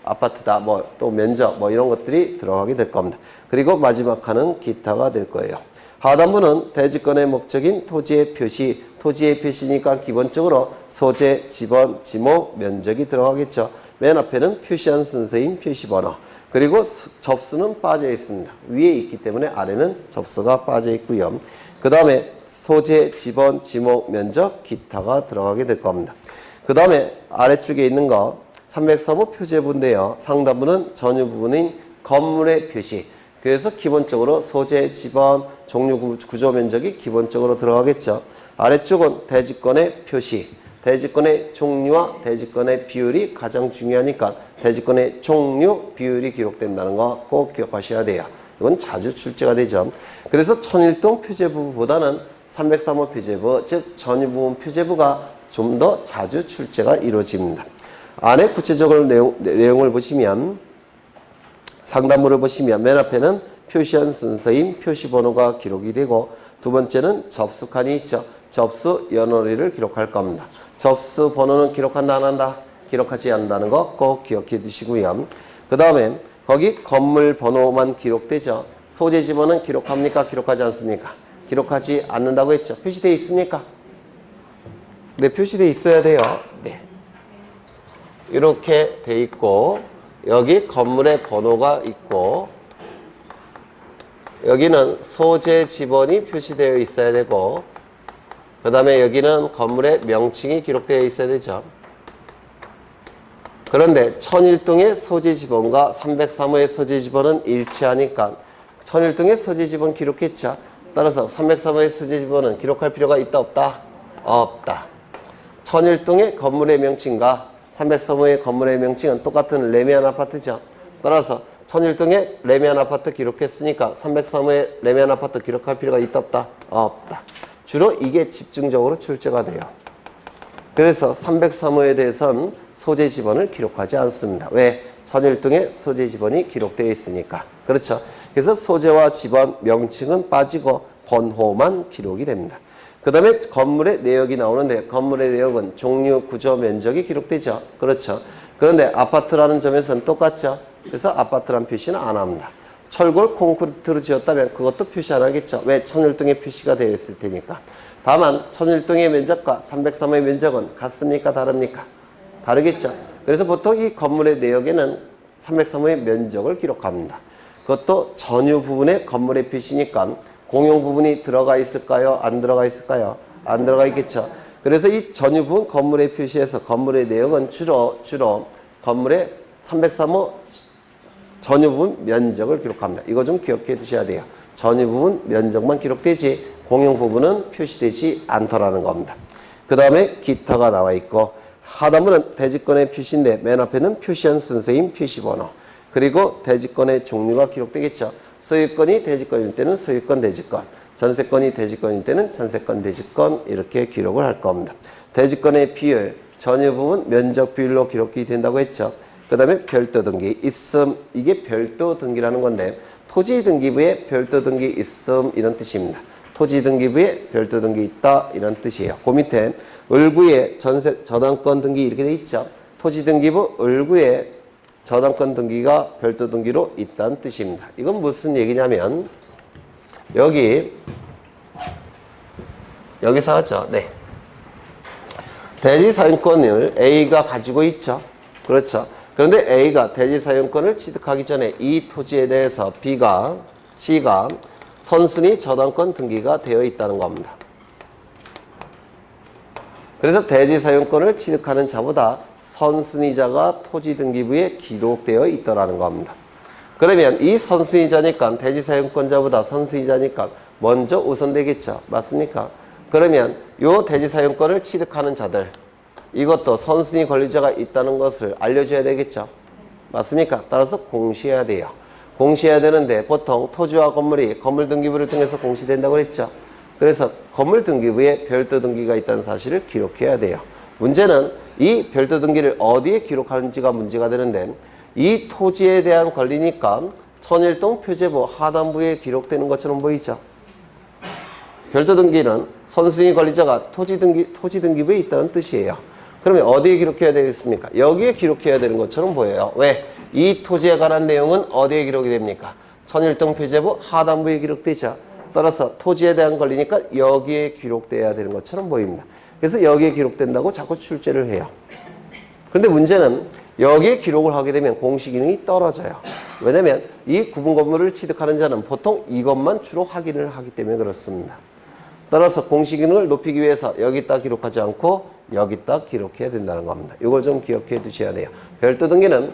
A: 아파트다, 또 면적, 이런 것들이 들어가게 될 겁니다. 그리고 마지막 칸은 기타가 될 거예요. 하단부는 대지권의 목적인 토지의 표시, 토지의 표시니까 기본적으로 소재, 지번, 지목, 면적이 들어가겠죠. 맨 앞에는 표시한 순서인 표시번호. 그리고 접수는 빠져 있습니다. 위에 있기 때문에 아래는 접수가 빠져 있고요. 그 다음에 소재, 지번, 지목, 면적, 기타가 들어가게 될 겁니다. 그 다음에 아래쪽에 있는 거 303호 표제부인데요. 상단부는 전유 부분인 건물의 표시. 그래서 기본적으로 소재, 지번, 종류, 구조, 면적이 기본적으로 들어가겠죠. 아래쪽은 대지권의 표시. 대지권의 종류와 대지권의 비율이 가장 중요하니까 대지권의 종류, 비율이 기록된다는 거 꼭 기억하셔야 돼요. 이건 자주 출제가 되죠. 그래서 천일동 표제부보다는 303호 표제부, 즉 전유 부분 표제부가 좀 더 자주 출제가 이루어집니다. 안에 구체적으로 내용을 보시면 상단부를 보시면 맨 앞에는 표시한 순서인 표시번호가 기록이 되고 두 번째는 접수칸이 있죠. 접수 연월일을 기록할 겁니다. 접수 번호는 기록한다 안 한다? 기록하지 않는다는 거 꼭 기억해 두시고요. 그 다음에 거기 건물 번호만 기록되죠. 소재 지번은 기록합니까? 기록하지 않습니까? 기록하지 않는다고 했죠. 표시되어 있습니까? 네, 표시되어 있어야 돼요. 네. 이렇게 돼 있고 여기 건물의 번호가 있고 여기는 소재 지번이 표시되어 있어야 되고 그 다음에 여기는 건물의 명칭이 기록되어 있어야 되죠. 그런데 천일동의 소재 지번과 303호의 소재 지번은 일치하니까 천일동의 소재 지번 기록했죠. 따라서 303호의 소재 지번은 기록할 필요가 있다 없다? 없다. 천일동의 건물의 명칭과 303호의 건물의 명칭은 똑같은 레미안 아파트죠. 따라서 천일동의 레미안 아파트 기록했으니까 303호의 레미안 아파트 기록할 필요가 있다 없다? 없다. 주로 이게 집중적으로 출제가 돼요. 그래서 303호에 대해서는 소재 지번을 기록하지 않습니다. 왜? 천일동의 소재 지번이 기록되어 있으니까. 그렇죠. 그래서 소재와 지번, 명칭은 빠지고 번호만 기록이 됩니다. 그 다음에 건물의 내역이 나오는데 건물의 내역은 종류, 구조, 면적이 기록되죠. 그렇죠. 그런데 아파트라는 점에서는 똑같죠. 그래서 아파트란 표시는 안 합니다. 철골, 콘크리트로 지었다면 그것도 표시 안 하겠죠. 왜? 천일동에 표시가 되어 있을 테니까. 다만 천일동의 면적과 303호의 면적은 같습니까? 다릅니까? 다르겠죠. 그래서 보통 이 건물의 내역에는 303호의 면적을 기록합니다. 그것도 전유 부분에 건물의 표시니까 공용 부분이 들어가 있을까요? 안 들어가 있을까요? 안 들어가 있겠죠. 그래서 이 전유 부분 건물의 표시에서 건물의 내역은 주로 건물의 303호 전유 부분 면적을 기록합니다. 이거 좀 기억해 두셔야 돼요. 전유 부분 면적만 기록되지 공용 부분은 표시되지 않더라는 겁니다. 그 다음에 기타가 나와 있고 하단부는 대지권의 표시인데 맨 앞에는 표시한 순서인 표시번호 그리고 대지권의 종류가 기록되겠죠. 소유권이 대지권일 때는 소유권 대지권, 전세권이 대지권일 때는 전세권 대지권 이렇게 기록을 할 겁니다. 대지권의 비율, 전유 부분 면적 비율로 기록이 된다고 했죠. 그 다음에 별도 등기, 있음, 이게 별도 등기라는 건데 토지 등기부에 별도 등기 있음 이런 뜻입니다. 토지 등기부에 별도 등기 있다 이런 뜻이에요. 그 밑에 을구에 전세 저당권 등기 이렇게 돼 있죠. 토지 등기부 을구에 저당권 등기가 별도 등기로 있다는 뜻입니다. 이건 무슨 얘기냐면 여기서 하죠. 네. 대지 사용권을 A가 가지고 있죠. 그렇죠. 그런데 A가 대지 사용권을 취득하기 전에 이 토지에 대해서 C가 선순위 저당권 등기가 되어 있다는 겁니다. 그래서 대지 사용권을 취득하는 자보다 선순위자가 토지 등기부에 기록되어 있더라는 겁니다. 그러면 이 선순위자니까 대지 사용권자보다 선순위자니까 먼저 우선되겠죠. 맞습니까? 그러면 이 대지 사용권을 취득하는 자들 이것도 선순위 권리자가 있다는 것을 알려줘야 되겠죠. 맞습니까? 따라서 공시해야 돼요. 공시해야 되는데 보통 토지와 건물이 건물 등기부를 통해서 공시된다고 했죠. 그래서 건물 등기부에 별도 등기가 있다는 사실을 기록해야 돼요. 문제는 이 별도 등기를 어디에 기록하는지가 문제가 되는데 이 토지에 대한 권리니까 천일동 표제부 하단부에 기록되는 것처럼 보이죠. 별도 등기는 선순위 권리자가 토지 등기부에 있다는 뜻이에요. 그러면 어디에 기록해야 되겠습니까? 여기에 기록해야 되는 것처럼 보여요. 왜? 이 토지에 관한 내용은 어디에 기록이 됩니까? 천일동 표제부 하단부에 기록되죠. 따라서 토지에 대한 권리니까 여기에 기록돼야 되는 것처럼 보입니다. 그래서 여기에 기록된다고 자꾸 출제를 해요. 그런데 문제는 여기에 기록을 하게 되면 공시 기능이 떨어져요. 왜냐면 이 구분 건물을 취득하는 자는 보통 이것만 주로 확인을 하기 때문에 그렇습니다. 따라서 공시 기능을 높이기 위해서 여기다 기록하지 않고 여기다 기록해야 된다는 겁니다. 이걸 좀 기억해 두셔야 돼요. 별도 등기는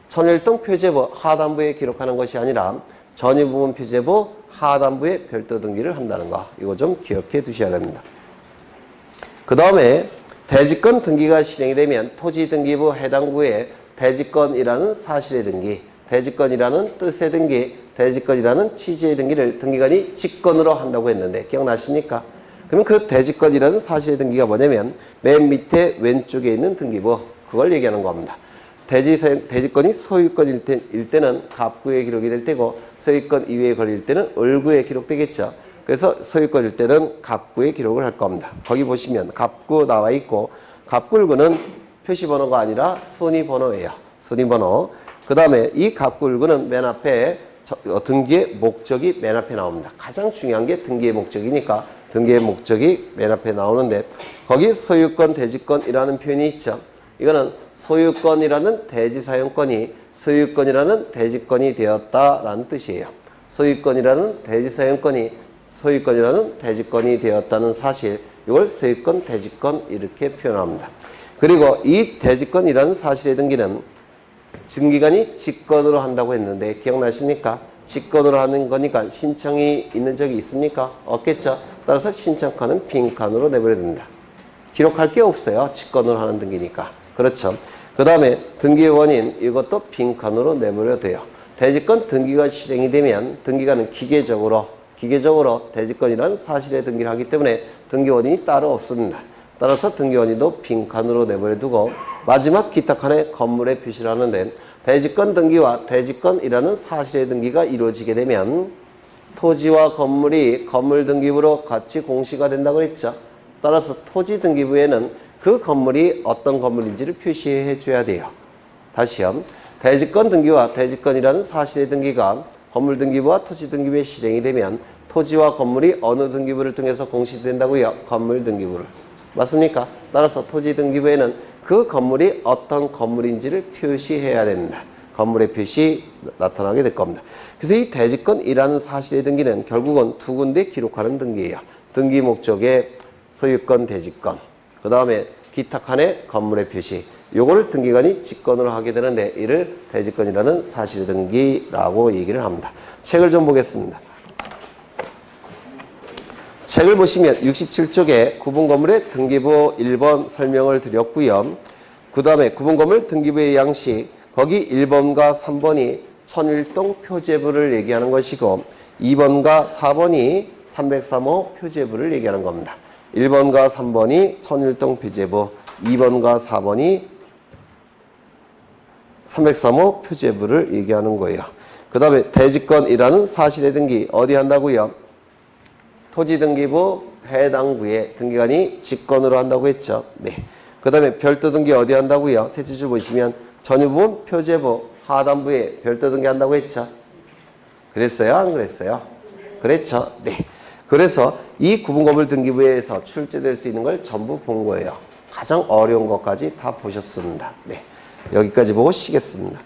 A: 천일동 표제부 하단부에 기록하는 것이 아니라 전유 부분 표제부 하단부에 별도 등기를 한다는 거. 이거 좀 기억해 두셔야 됩니다. 그 다음에 대지권 등기가 실행이 되면 토지 등기부 해당 구에 대지권이라는 사실의 등기, 대지권이라는 뜻의 등기, 대지권이라는 취지의 등기를 등기관이 직권으로 한다고 했는데 기억나십니까? 그러면 그 대지권이라는 사실의 등기가 뭐냐면 맨 밑에 왼쪽에 있는 등기부 그걸 얘기하는 겁니다. 대지권이 소유권일 때는 갑구에 기록이 될 테고 소유권 이외에 걸릴 때는 을구에 기록되겠죠. 그래서 소유권일 때는 갑구에 기록을 할 겁니다. 거기 보시면 갑구 나와 있고 갑구을구는 표시번호가 아니라 순위번호예요. 순위번호. 그 다음에 이 갑구을구는 맨 앞에 등기의 목적이 맨 앞에 나옵니다. 가장 중요한 게 등기의 목적이니까 등기의 목적이 맨 앞에 나오는데 거기 소유권, 대지권이라는 표현이 있죠. 이거는 소유권이라는 대지사용권이 소유권이라는 대지권이 되었다라는 뜻이에요. 소유권이라는 대지사용권이 소유권이라는 대지권이 되었다는 사실 이걸 소유권, 대지권 이렇게 표현합니다. 그리고 이 대지권이라는 사실의 등기는 증기관이 직권으로 한다고 했는데 기억나십니까? 직권으로 하는 거니까 신청이 있는 적이 있습니까? 없겠죠. 따라서 신청칸은 빈칸으로 내버려 둡니다. 기록할 게 없어요. 직권으로 하는 등기니까. 그렇죠. 그 다음에 등기 원인 이것도 빈칸으로 내버려 둬요. 대지권 등기가 실행이 되면 등기관은 기계적으로 대지권이라는 사실의 등기를 하기 때문에 등기 원인이 따로 없습니다. 따라서 등기 원인도 빈칸으로 내버려 두고 마지막 기타 칸에 건물에 표시를 하는데 대지권 등기와 대지권이라는 사실의 등기가 이루어지게 되면 토지와 건물이 건물 등기부로 같이 공시가 된다고 했죠. 따라서 토지 등기부에는 그 건물이 어떤 건물인지를 표시해 줘야 돼요. 다시요. 대지권 등기와 대지권이라는 사실의 등기가 건물 등기부와 토지 등기부에 실행이 되면 토지와 건물이 어느 등기부를 통해서 공시된다고요? 건물 등기부를. 맞습니까? 따라서 토지 등기부에는 그 건물이 어떤 건물인지를 표시해야 됩니다. 건물의 표시 나타나게 될 겁니다. 그래서 이 대지권이라는 사실의 등기는 결국은 두 군데 기록하는 등기예요. 등기 목적의 소유권, 대지권. 그 다음에 기타 칸에 건물의 표시. 요거를 등기관이 직권으로 하게 되는데 이를 대지권이라는 사실의 등기라고 얘기를 합니다. 책을 좀 보겠습니다. 책을 보시면 67쪽에 구분건물의 등기부 1번 설명을 드렸고요. 그 다음에 구분건물 등기부의 양식 거기 1번과 3번이 천일동 표제부를 얘기하는 것이고 2번과 4번이 303호 표제부를 얘기하는 겁니다. 1번과 3번이 천일동 표제부, 2번과 4번이 303호 표제부를 얘기하는 거예요. 그 다음에 대지권이라는 사실의 등기 어디 한다고요? 토지등기부 해당 부에 등기관이 직권으로 한다고 했죠. 네. 그 다음에 별도 등기 어디 한다고요? 셋째 줄 보시면 전유부분 표제부 하단부에 별도 등기 한다고 했죠. 그랬어요? 안 그랬어요? 그랬죠. 네. 그래서 이 구분건물 등기부에서 출제될 수 있는 걸 전부 본 거예요. 가장 어려운 것까지 다 보셨습니다. 네. 여기까지 보고 쉬겠습니다.